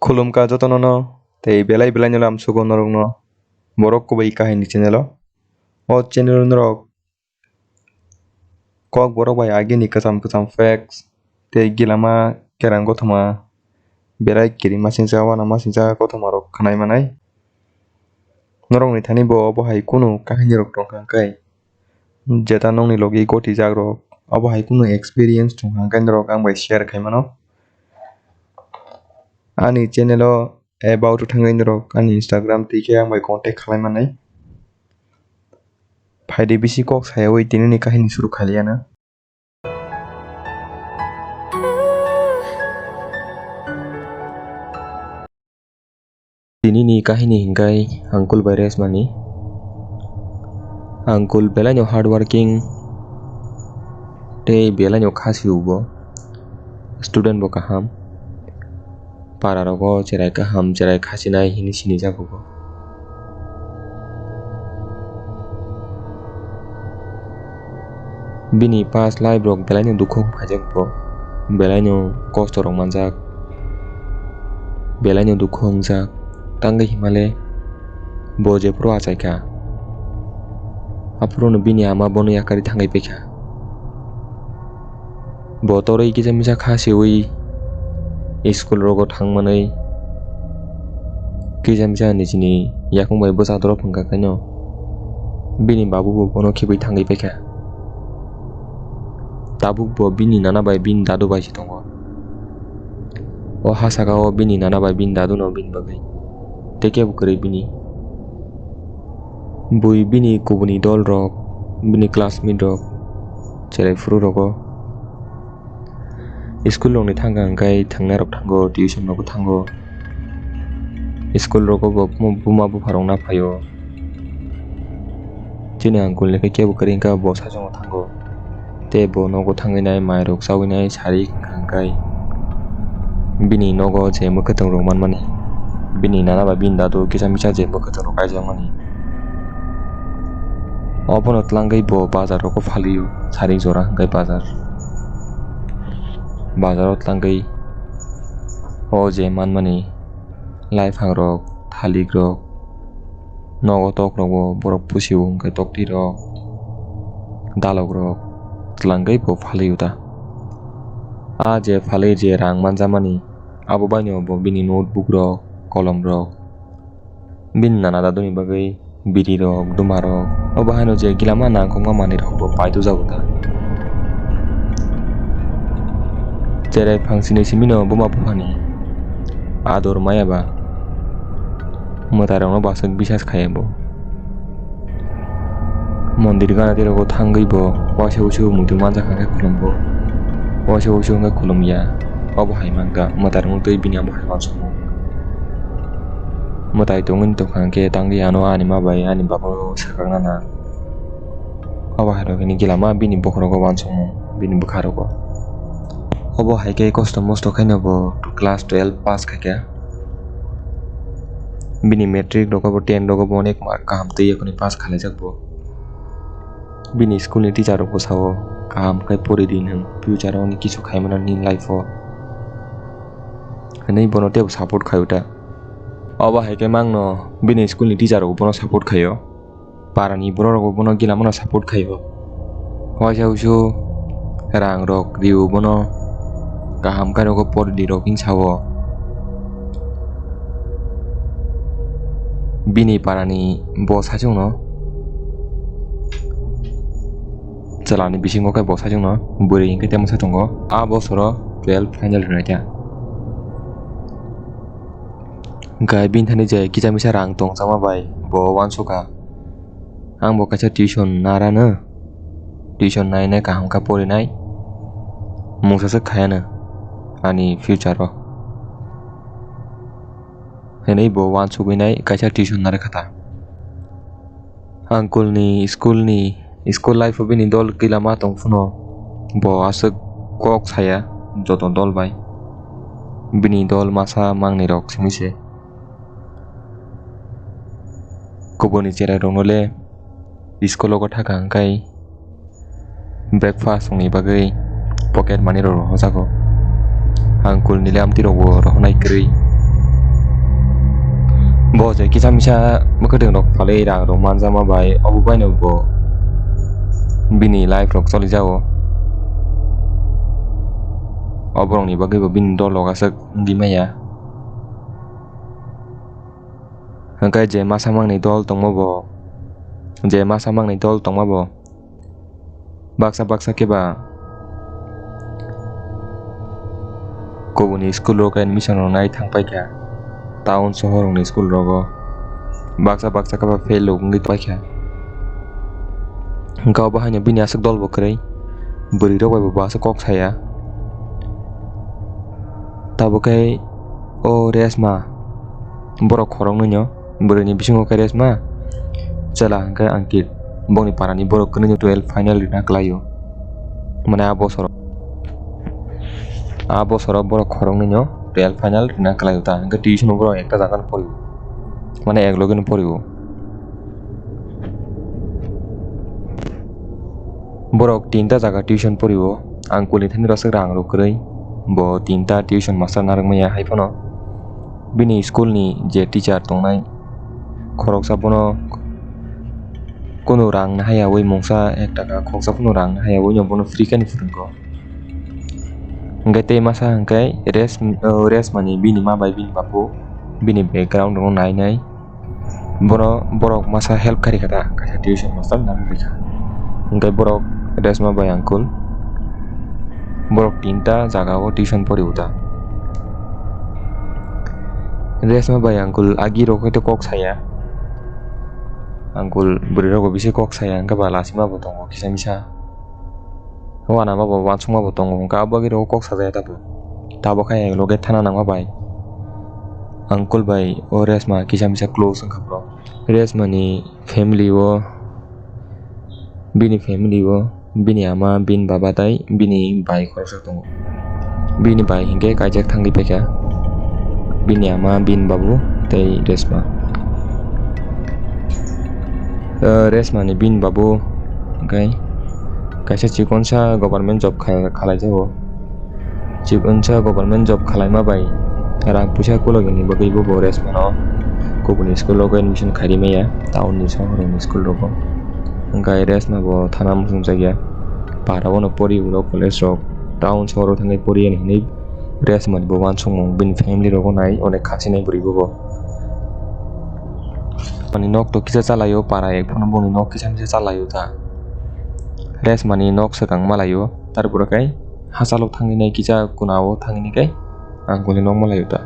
Khulumka jotonono tei belai belai nyolo amsugo norokno borok kubai kahini channel o channel norok kok borok bai agini kwcham kwcham facts tei gilama kerang gotoma berai kerima singsa uanamasingsa gotoma rok khnai manai norok ni thani bo obo hai kunu kahini rok tongkha hwnkhe jeta nongni logi gotijak rok obo hai kunu experience tongkha hwnkhe norok ang bai share khai mano. Ani channel o about thangui norok ani Instagram tike ang bai contact khlai manai faide bisi kok sayawi tinini kahini shuru khailiano. Tinini kahini hingkai Uncle bai resmani. Uncle belanyo hardworking tei belanyo khasi ubo student bo kaham para rogo cherai kaham cherai khasinai hini sini jagogo. Bini past life rok belanyo dukhok phaijakbo belanyo kosto rok manjak belanyo dukhu ongjak tangoi himale bo je pro achaika apro no bini ama bono yakari thangai pekha bo toroi kijamisa khasiwi school rogo thangmanai kijamisa nijini yakung bai bosa doro phangka kaino bini babu bo bono khibai thangai pekha tabuk bo bini nana bai bin dadu bai si tongo o hasaka o bini nana bai bin dadu no bin bagai teke bukari bini bui bini kubuni dol rok bini classmate rok cherai furu rogo school rok ni thangka hwnkhe thangnai rok thango tuition rok thango school rogo bo buma bufa rok naphaio chini uncle ni khe bukari hwnkhe bo sajongo thango te bo nogo thanginai mai rok chawinai sari hwnkhe bini nogo je mwkhwtwng rok manmani bini nana bai bin dadu kisamisa je mwkhwtwng rok kaijakmani obono tlangoi bo bazar rok phalio sari jora hwnkhe bazar o tlangoi o je manmani laifang rok thalik rok nogo tok rok bo borok pusio hwnkhe tokti rok dalok rok tlangoi bo phalio ta a je phaloi je rang manjamani abo baino bo bini notebook rok kolom rok bini nana dadu ni bagui biri rok duma rok obo haino je gilama nangkukma manui rok bo paitokjago ta cherai phangsini simino buma bufani ador mayaba mwtai rok no basuk bisas khai bo mondir gana tirogo thangui bo waisa usuk muitu manjak hwnkhe khulumbo waisa usuk hwnkhe khulumya obo hai mangka mwtai rok no tui bini abo hai uansukmo mwtai tongoni tongkha hwnkhe tangui ano ani ma bai ani baba sakaknana obo hai rok ni gilama bini bokhorogo uansukmo bini bwkha rogo obo hai khe kosto mosto khaino bo class 12 pass khaikha bini metric rogo bo 10 rogo bo onek mark kaham tui ekoni pass khalaijak bo bini school ni teacher rok sao kaham khai pori din future oni kichu khaimana ni life o nei bono tebo support khaio ta obo hai khe mangno bini school ni teacher rok bono support khaio parani borok rok bono gilamano support khaio waisa usu rang rok riu bono kaham khai rogo pori di rok hingsao bini parani bo sajongno chalani bisingo khe bo sajongno buri hingkhe temo satongo a bosoro 12 final hnai ta gai bin thani je kijamisa rang tongchama bai bo uansuka ang bo kaisa tuition narano tuition nainai kaham kha porinai mungsasuk khayano ani future o henei bo uansugui kaisa tuition nare khata uncle ni school life o bini dol gilama tongphuno bo asuk kok saya joto dol bai bini dol masa mangni rok simise kubuni cherai rok nole school o thaka hwnkhe breakfast ni bagui pocket money rok rohojago uncle ni lamti rok bo rohonai kwrui je kisa misa makadeng rok falei ra rok manjama bai obo baino bo bini life rok choli jao oborong ni bagui bo bini dol rok asok ongdi maya hingkai je masamang ni dol tongmo bo je masamang ni dol tongma bo baksa keba kobuni school rok admission rok nai thangpai kha town sohor rok ni school rogo baksa keba fail rok ongoi paikha hingka obo haino bini asok dol bo kwrui bwrui rok bai bo asok kok saya tabokai o resma borok khorong nonyo bwrui ni bisingo kai resma chela hingkai angkit bongni parani borok kunu 12 final rina klaio mane a bosoro borok khorong nonyo 12 final rina klaio ta hingkai tuition borok ekta jagan porio mane ekloge porio borok tinta jaga tuition porio angkul ni thani rosok rang rok kwrui bo tinta tuition master narwkmaya haiphano bini school ni je teacher tongnai khoroksa bono kono rang na hayawi mongsa 1 taka khoksa kono rang na hayawi bono free kani phurungo hingkai tei masa hingkai res mani bini ma bai bini bapu bini background rok nainai borok masa help kari kata kaisa tuition master narwkha hingkai borok resma bai angkul borok tinta jagao tuition porio ta resma bai angkul agi rok hoito kok saya angkul bwrui rok bisi kok saya hingka ba lasima bo tongo kisa misa wana ma bo wansukma bo tongo hingka abo agi rok kok sajaya tabo khai ekloge thana nangma bai angkul bai o resma kisa misa close wngkha bro resma ni family o bini ama bini baba tai bini bai khoroksa tongo bini bai hingke kaijak thangui paikha bini ama bini babu tei resma resma ni bini babu hingkai kaisa chikonsa government job khalaijago chikonsa government job khalaima bai rang puisa kulogini bagui bo resma no kobuni school rok admission kharimaya town ni sohor ni school rogo hingkai resma bo thana musungjakya para bono pori ulo college rok town sohor thangai pori ani hinui resma ni bo wansukmung bini family rok nai onek khachilai bwrui bo ani nok to kisa chalaio para ekphono bongni nok kisa misa chalaio ta resma ni nok swkang malaio tarpore kai hachalo thanginai kisa kunao thangini kai angkul ni nok malaio ta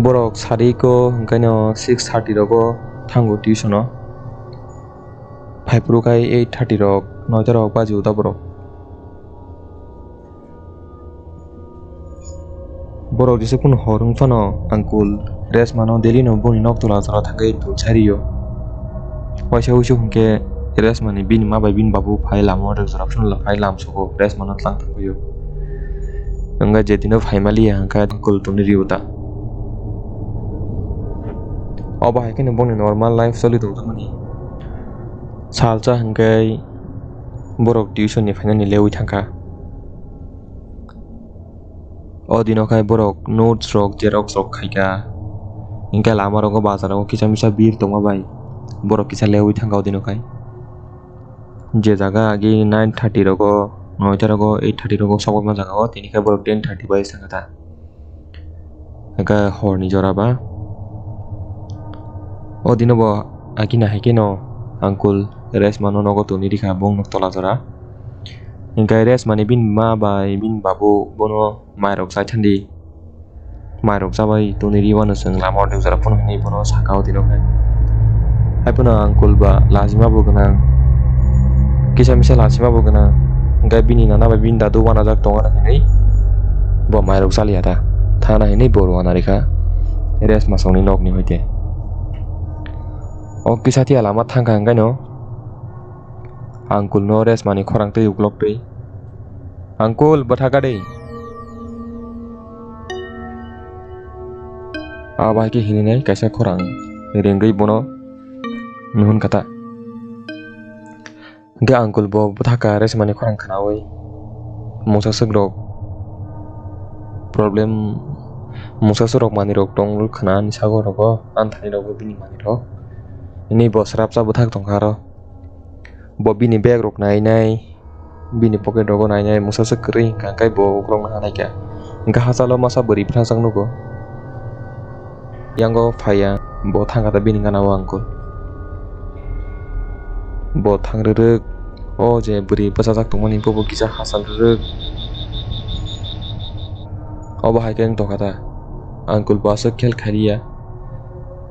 borok sari ko hingkai no 6:30 rogo thango tuition o phaipro kai 8:30 rok 9 rok baji uta borok jese kuno horung phano angkul resma no daily no boni nok tola jara thangai dulsario waisa usu hingke resma ni bini ma bai bini babu phai lamo rok jara phunla phai lamsoko resma no tlang thangyo hingga jetino phaimali hingka angkul toni riuta obo haikene boni normal life choli tongmani salcha hingkai borok tuition ni phainani leui thangkha o dino khai borok notes rok xerox rok khaika hingkai lama rogo bazar o kisa misa bir tongma bai borok kisa leui thangka o dino khai je jaga agi 9:30 rogo 9 rogo 8:30 rogo sokma jaga o tini khai borok 10:30 bai thangka ta hingka horni jora ba o dino bo agina haikeno angkul resma no nogo toni rikha bong nok tola jora hingkai resma ni bini ma bai bini babu bono mairok saithandi mairok sabai toni riwano chwng lama deuk jora phone hinui bono saka o dino khai haipano angkul ba lazima bo gwnang kisa misa lazima bo gwnang hingkai bini nana bai bini dadu wanajak tongana hinui bo mairok chalia ta thana hinui bo wana rikha resma songni nok ni hoite o kisa tia lama thangkha hingkai no angkul no resma ni khorang tui uklok tui angkul bathaka dei abai ke hininai kaisa khorang rengui bono nuhun kata hingke angkul bo bathaka resma ni khorang khanawi mongsa swk rok problem Mungsa rok mani rok tong rul khana ni sago rogo anthani rogo bini mani rok ini bo srapsa buthak tongkaro bo bini bag rok nai bini pocket rogo nai mungsa kwrwi kai bo uklok na hanai kya ingka hasalo masa bari phrasang nugo yango phaya bo thangata bini gana o uncle bo thangruk o je bari bachajak tongmani bo kisa hasal ruk obo haikeng tokata uncle bo asuk khel khariya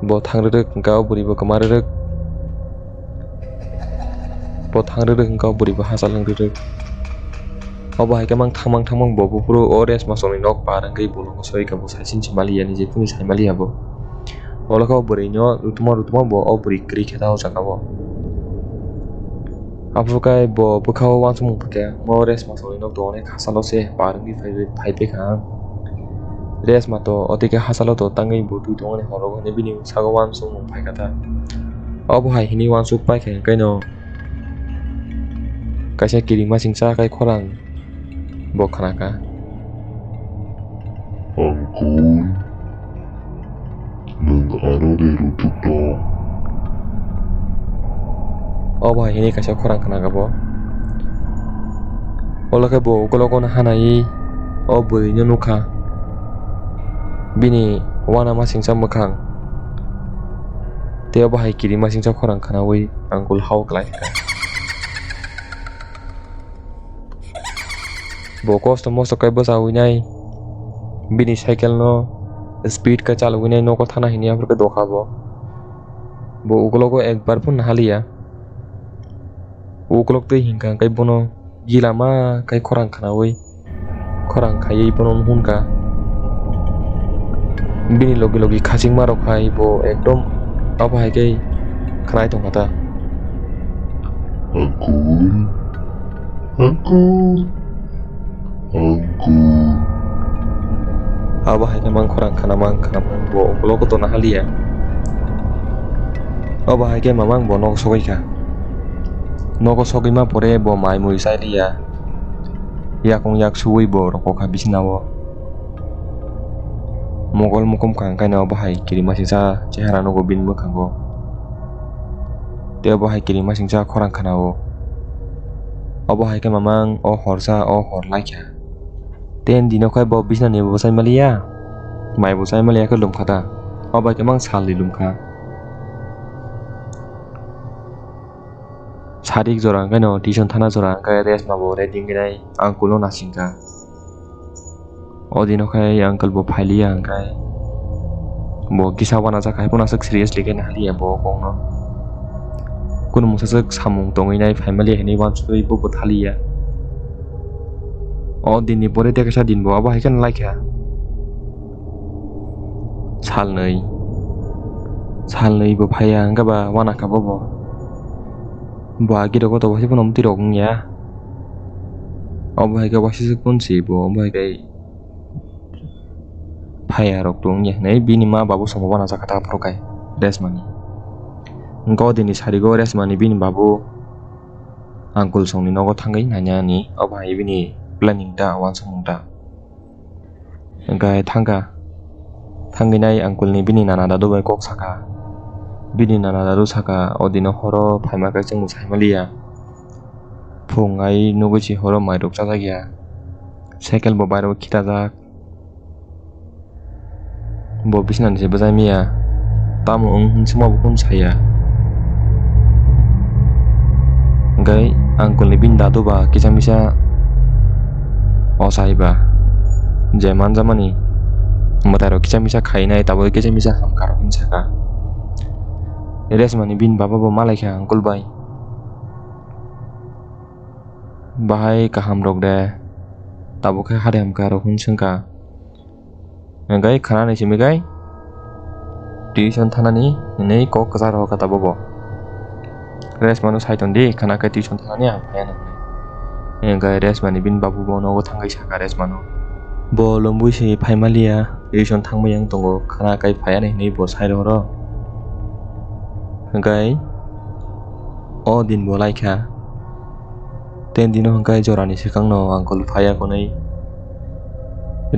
bo thangruk ingka o bari bo kamaruk bo thangruk ingka o bari bo hasal ruk obo haike mang thangmang bo puro ores masoni nok parangkai bolong soi ka bo saisin simaliya ni je puni saimaliya bo olako bari nyo rutuma bo o bari kri kheta o jaka bo apukai bo bukhao wansumung pake mo res masoni nok done khasalo se parangki phaipe khang res mato otike hasalo to tangai bo tu tongani horogo ne bini sago wansumung phaikata obo hai hini wansuk pai khe kaino kaisa kirima singsa kai khorang bo khanaka Angkul, nang ano de rutuk to. obo hai hini kaisa khorang khanaka bo olake bo ukolokon hanai o buri nyo nukha bini wana ma singsa mukhang te obo hai kirima singsa khorang khanawi angkul hau klai bo kosto mosto kai basa winai bini cycle no speed ka chalu winai no ko thana hinia por ke dokha bo ukoloko ekbar pun haliya ukolok te hingka kai bono gilama kai khorang khanawi khorang khayei bono hunka bini logi khasing maro khai bo ekdom abo hai kai khanai tongkata Angkul. abo hai mang khorang khana mang bo ukoloko to na haliya abo hai kai mamang bo nok sogai ka nogo sogima pore bo mai mui sailia yakong yak suwi bo roko ka bisinawo mogol mukom kang kai na bahai kirima singsa chehara no go bin mukhango te bahai kirima singsa khorang khanao obo hai ka mamang o horsa o hor laikya ten dino kai bo bisna ne bo sai malia mai bo sai malia ka lum khata obo ke mang sal li lum kha sarik jora kai no tison thana jora kai res ma bo reading nai angkulo nasingka odino kai uncle bo phailiya kai bo kisa wana ja kai puna sak seriously kai na haliya bo kongno kun musasak samung tongai nai family heni wan sui bo thaliya o dinni pore te kasa din bo aba haikan laikya salnei bo phaya anga ba wana ka bo agi rogo to basi punom ti rong ya obo hai ka basi pun si bo obo hai kai phaya rok tong ya nei bini ma babu somobana jakata prokai resmani ngko dini sarigo resmani bini babu angkul songni nogo thangai nanya ni obo hai bini planning ta wan somungta engkai thangai nai angkul ni bini nana dadu bai kok saka bini nana dadu saka odino horo phaima kai chang musai malia phungai nuguchi horo mairok chajagya cycle bo bairo khitajak bo bisnan se bazai mia tamo semua bukun saya gai angkul ni bin dadu ba kisang bisa osai ba jeman zamani mataro kisang bisa khainai tabo kisang bisa hamkaro hinsaka res mani bin baba bo malai kha angkul bai bahai kaham rok de tabo kha hade hamkaro hinsaka gai khana ni simi gai tuition thanani nei ko kasar ho kata bobo res manu saiton di khana ka tuition thanani apaya na gai res mani bin babu bo no thangai saka res manu bo lombui se phaimalia tuition thangmayang tongo khana kai phaya nei bo sairo ro gai o din bo laikha ten dino gai jorani sikang no angkol phaya ko nei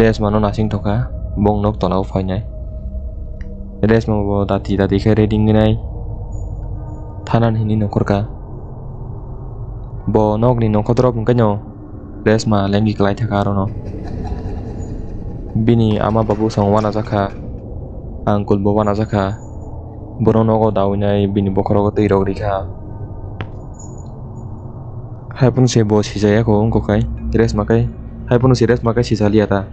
res manu nasing thoka bong nok tolau fainai resma bo dati khe reading nai thanan hini nokorka bo nokni nokhodrop hingkaino resma lengi klai thaka arono bini ama babu song wana jaka angkul bo wana jaka borok nogo dawinai bini bokhorogo tui rok rikha haipun se bo sijaya ko ungko kai resma kai haipun si resma kai sijalia ta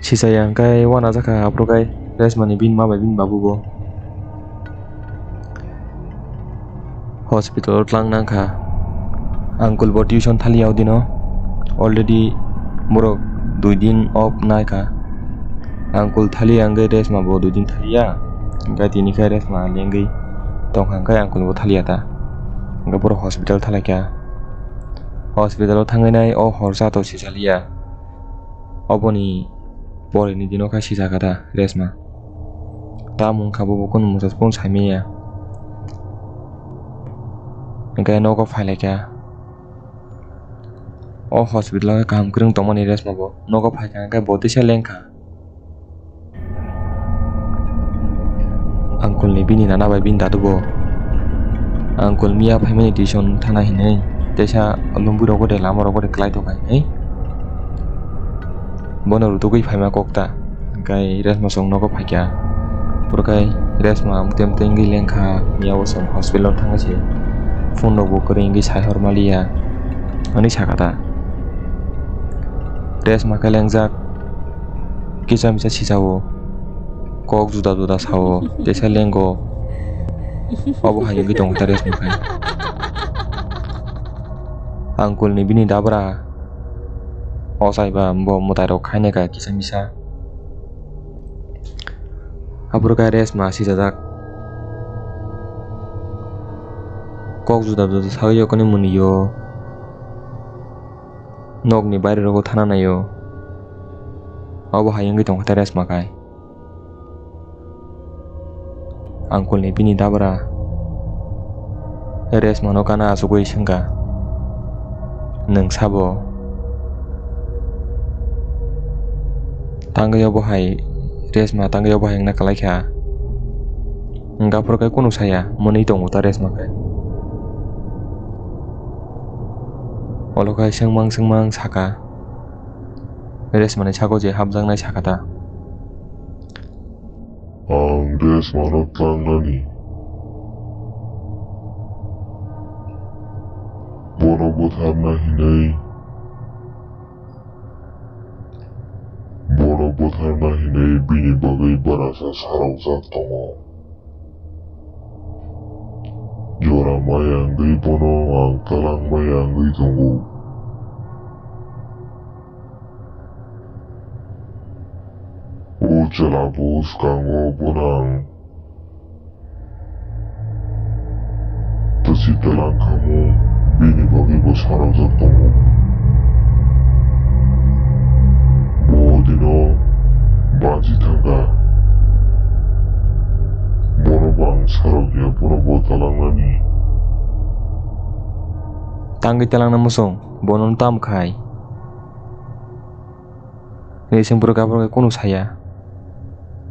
sisaya kai wana jaka apro kai resma ni bin ma bai bin babu bo hospital tlang nangkha angkul bo tuition thali audino already borok 2 din off naika angkul thali angge resma bo 2 din thalia angka tini kai resma lenggi tongkhang kai angkul bo thalia ta angka borok hospital thalakya hospital thangai nai o horsa to sijalia oboni bore ni dino kai sijaka ta resma tamung khabo bo kon musas pon saimiya angka nogo phailakya o hospital kam krung tongmani resma bo nogo phaikha angka botisa lengkha angkul ni bini nana bai bin dadu bo angkul mia phaimani tuition thana hinai tesa lumbu rogo de lama rogo de klai to kai nei bono rutugui phaima kokta gai resma song nogo phaikya purkai resma amtem tengi lengkha miawo song hospital thangase phone rogo kringi saihor malia ani sakata resma kai lengjak kisa misa sijawo kok juda sawo tesa lenggo obo hayungi tongta resma kai angkul ni bini dabra osaiba mbo mutai rok khaine ka kisa misa apro kai resma sijajak kok juda sayo kone muniyo nok ni baire rogo thana nayo obo hayungi tongta resma kai angkul ni bini dabra resma no kana asugoi sengka neng sabo tanggayo bohai resma tanggayo bohai na kalaikha engka porkai kono saya moni tongo ta resma kai olokai sengmang saka resma ni sago je habjang nai sakata ang resma no tlangnani bono botharna hinai bini bagai barasa sarojak tongo jora mayang gai bono ang talang mayang gai tongo o jalabos kango bonang tasi talang kamu bini bagai bo sarojak tongo dino baji tangga bono bang sarogya bono bo talangnani tanggi talang na musong bonon tam khai resem pura kapur kono saya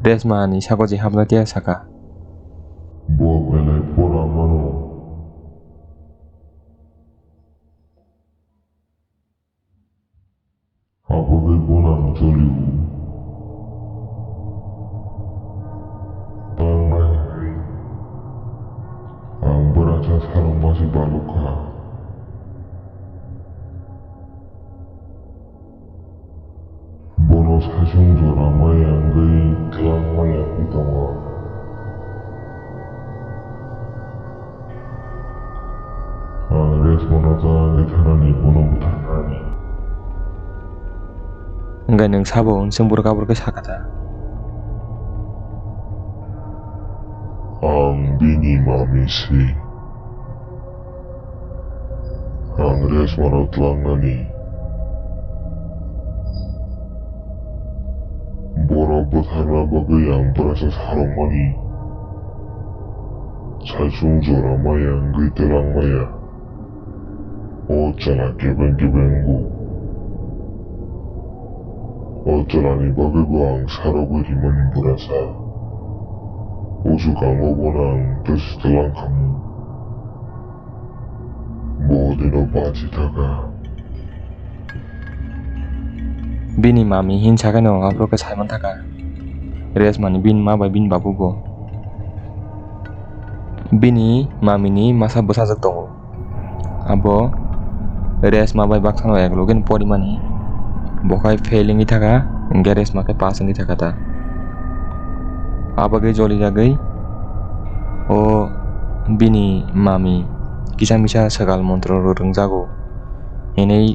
resma ni sago je habla tia saka bo bele pora mano apoge bonang joliu tangnai ang berasa sarang masih baluka bono sajung jora mayang gai telang mayang itonga ang resmo na jang ithanani bono buthanani engkai neng sabo sempur kapur ke sakata ang bini mamisi ang resmo na tlangnani bono butharna bagai ang berasa sarang mani sajung jora mayang gai telang maya o jala gebeng-gebenggu 어쩌라니 bagaiku ang sarapku himan berasa. Usu kamu bonang terus telang kamu. Bodino baci taka. Bini mami hin sakano abro ke Simon taka. Resmani bin ma bai bin babu bo. Bini mami ni masa besajak tongo. Abo resma bai baksano eklogen porimani. Bokai failing itaka, engke resma ke passing itakata. Apa ke joli jagai? Oh, bini mami kisah bisa segal montro rurung jago. Ini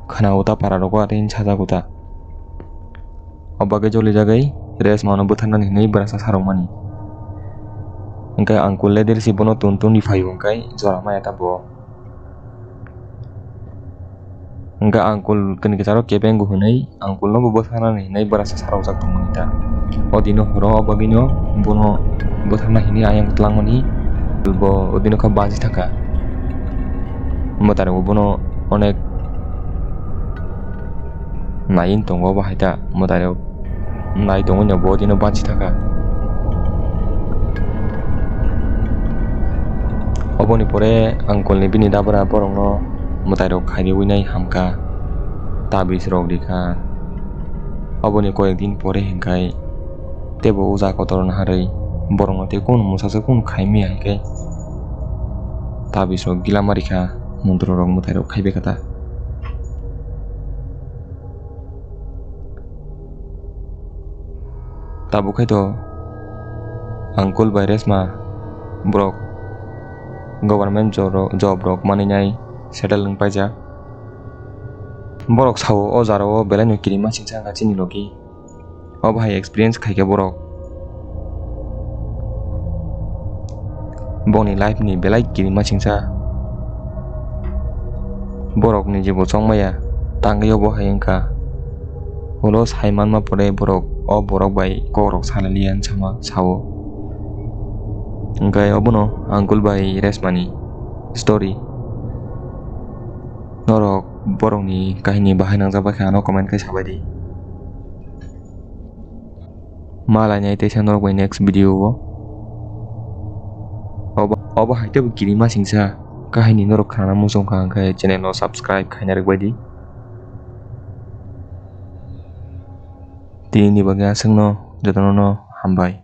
khana uta para roko atin chajago ta. Apa ke joli jagai? Resma no buthanan hinai berasa saromani. Engkai angkul le dir sibono tuntun di fayu engkai jora maya ta bo. Engka angkul kene kecaro kepeng guhunai angkul no bobothanan hinai berasa sarojak tongmonita. Odino horo obagino bono bothana hini ayang tlangoni bo odino ka baji taka. Motare bono onek nain tongo bahaita motare nai tongo nya bo odino baji taka. Oboni pore angkul ni bini dabra borong no motare khairi winai hamka tabis rok dikha. Oboni koyekdin pore hingkai tebo uja kotoron harai borong te kun musase kun khaimi hingkai tabis rok gilamari kha mundro rok mutai rok khaibe kata. Tabu khai to angkul bai resma brok government job rok maninai settle ng paja. Borok sawo o jaro belai no kirima singsa ngachini logi. O bahai experience khaike borok. Boni life ni belai kirima singsa. Borok ni jibo chongmaya tangyo bahai engka. Ulo saiman ma pore borok o borok bai korok salalian sama sawo. Engkai obono angkul bai resmani story. Norok borok ni kahini bahai nangjabai kha no comment kai sabai di. Malanya ite sa norok bai next video o. Oba haite bu kirima singsa kahini norok khana musong kha kai channel no subscribe khaina rek bai di. Tini ni bagya sengno jotono no hambai.